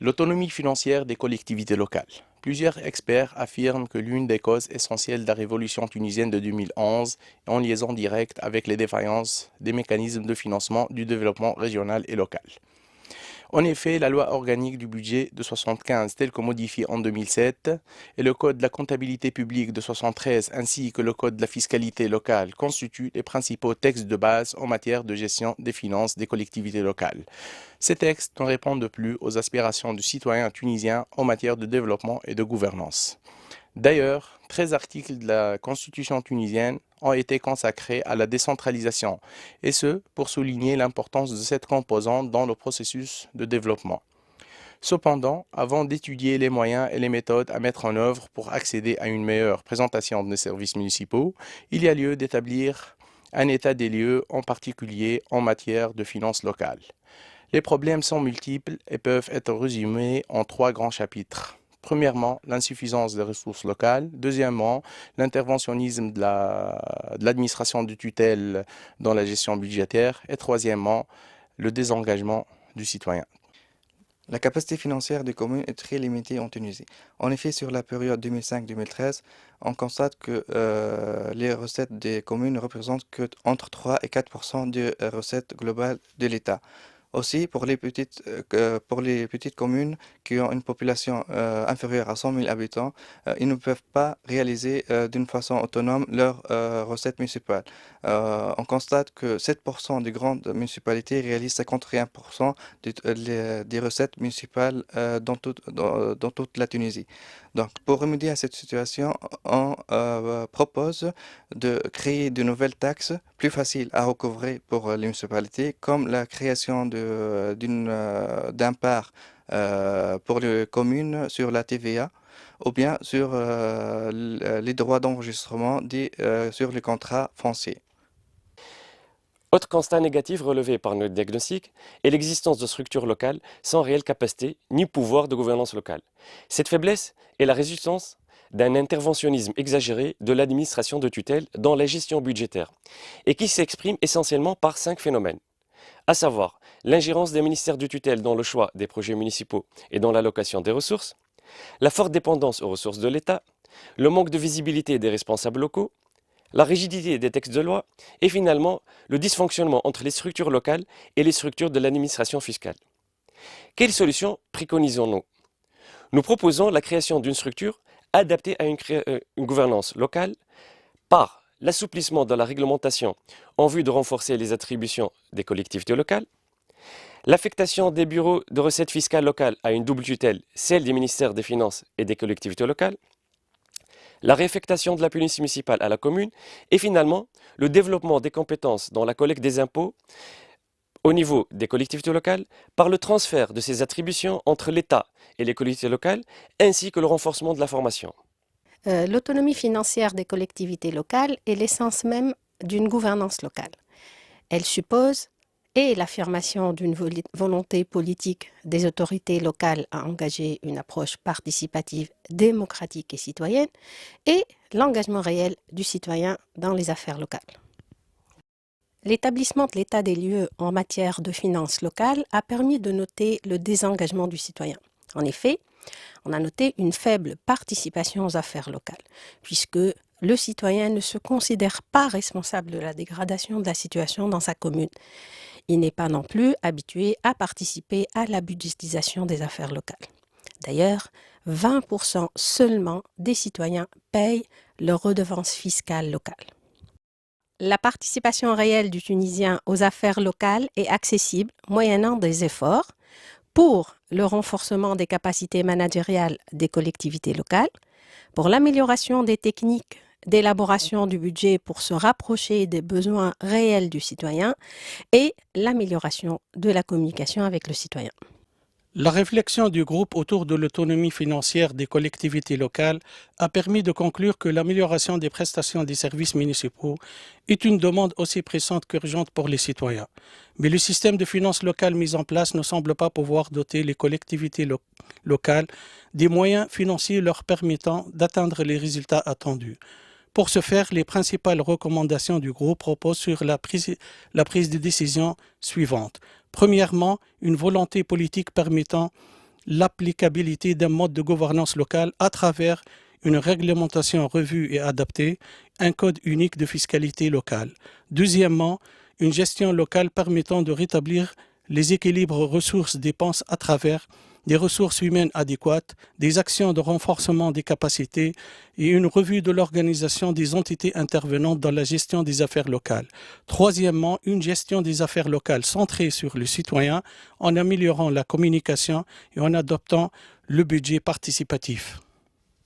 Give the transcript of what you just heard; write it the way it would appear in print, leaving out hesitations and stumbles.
L'autonomie financière des collectivités locales. Plusieurs experts affirment que l'une des causes essentielles de la révolution tunisienne de 2011 est en liaison directe avec les défaillances des mécanismes de financement du développement régional et local. En effet, la loi organique du budget de 1975, telle que modifiée en 2007, et le code de la comptabilité publique de 1973, ainsi que le code de la fiscalité locale, constituent les principaux textes de base en matière de gestion des finances des collectivités locales. Ces textes ne répondent plus aux aspirations du citoyen tunisien en matière de développement et de gouvernance. D'ailleurs, 13 articles de la Constitution tunisienne ont été consacrés à la décentralisation, et ce, pour souligner l'importance de cette composante dans le processus de développement. Cependant, avant d'étudier les moyens et les méthodes à mettre en œuvre pour accéder à une meilleure présentation des services municipaux, il y a lieu d'établir un état des lieux, en particulier en matière de finances locales. Les problèmes sont multiples et peuvent être résumés en 3 grands chapitres. Premièrement, l'insuffisance des ressources locales. Deuxièmement, l'interventionnisme de l'administration de tutelle dans la gestion budgétaire. Et troisièmement, le désengagement du citoyen. La capacité financière des communes est très limitée en Tunisie. En effet, sur la période 2005-2013, on constate que les recettes des communes ne représentent que entre 3 et 4% des recettes globales de l'État. Aussi, pour les petites communes qui ont une population inférieure à 100 000 habitants, ils ne peuvent pas réaliser d'une façon autonome leurs recettes municipales. On constate que 7% des grandes municipalités réalisent 51% des recettes municipales dans toute la Tunisie. Donc, pour remédier à cette situation, on propose de créer de nouvelles taxes plus faciles à recouvrer pour les municipalités, comme la création d'un part pour les communes sur la TVA ou bien sur les droits d'enregistrement sur les contrats fonciers. Autre constat négatif relevé par notre diagnostic est l'existence de structures locales sans réelle capacité ni pouvoir de gouvernance locale. Cette faiblesse est la résultance d'un interventionnisme exagéré de l'administration de tutelle dans la gestion budgétaire et qui s'exprime essentiellement par 5 phénomènes, à savoir l'ingérence des ministères de tutelle dans le choix des projets municipaux et dans l'allocation des ressources, la forte dépendance aux ressources de l'État, le manque de visibilité des responsables locaux, la rigidité des textes de loi et finalement le dysfonctionnement entre les structures locales et les structures de l'administration fiscale. Quelles solutions préconisons-nous? Nous proposons la création d'une structure adaptée à une gouvernance locale par l'assouplissement de la réglementation en vue de renforcer les attributions des collectivités locales, l'affectation des bureaux de recettes fiscales locales à une double tutelle, celle des ministères des Finances et des collectivités locales, la réaffectation de la police municipale à la commune et finalement le développement des compétences dans la collecte des impôts au niveau des collectivités locales par le transfert de ces attributions entre l'État et les collectivités locales ainsi que le renforcement de la formation. L'autonomie financière des collectivités locales est l'essence même d'une gouvernance locale. Elle suppose et l'affirmation d'une volonté politique des autorités locales à engager une approche participative, démocratique et citoyenne, et l'engagement réel du citoyen dans les affaires locales. L'établissement de l'état des lieux en matière de finances locales a permis de noter le désengagement du citoyen. En effet, on a noté une faible participation aux affaires locales, puisque le citoyen ne se considère pas responsable de la dégradation de la situation dans sa commune. Il n'est pas non plus habitué à participer à la budgétisation des affaires locales. D'ailleurs, 20% seulement des citoyens payent leur redevance fiscale locale. La participation réelle du Tunisien aux affaires locales est accessible moyennant des efforts pour le renforcement des capacités managériales des collectivités locales, pour l'amélioration des techniques d'élaboration du budget pour se rapprocher des besoins réels du citoyen et l'amélioration de la communication avec le citoyen. La réflexion du groupe autour de l'autonomie financière des collectivités locales a permis de conclure que l'amélioration des prestations des services municipaux est une demande aussi pressante qu'urgente pour les citoyens. Mais le système de finances locales mis en place ne semble pas pouvoir doter les collectivités locales des moyens financiers leur permettant d'atteindre les résultats attendus. Pour ce faire, les principales recommandations du groupe reposent sur la prise de décision suivante. Premièrement, une volonté politique permettant l'applicabilité d'un mode de gouvernance locale à travers une réglementation revue et adaptée, un code unique de fiscalité locale. Deuxièmement, une gestion locale permettant de rétablir les équilibres ressources-dépenses à travers des ressources humaines adéquates, des actions de renforcement des capacités et une revue de l'organisation des entités intervenantes dans la gestion des affaires locales. Troisièmement, une gestion des affaires locales centrée sur le citoyen en améliorant la communication et en adoptant le budget participatif.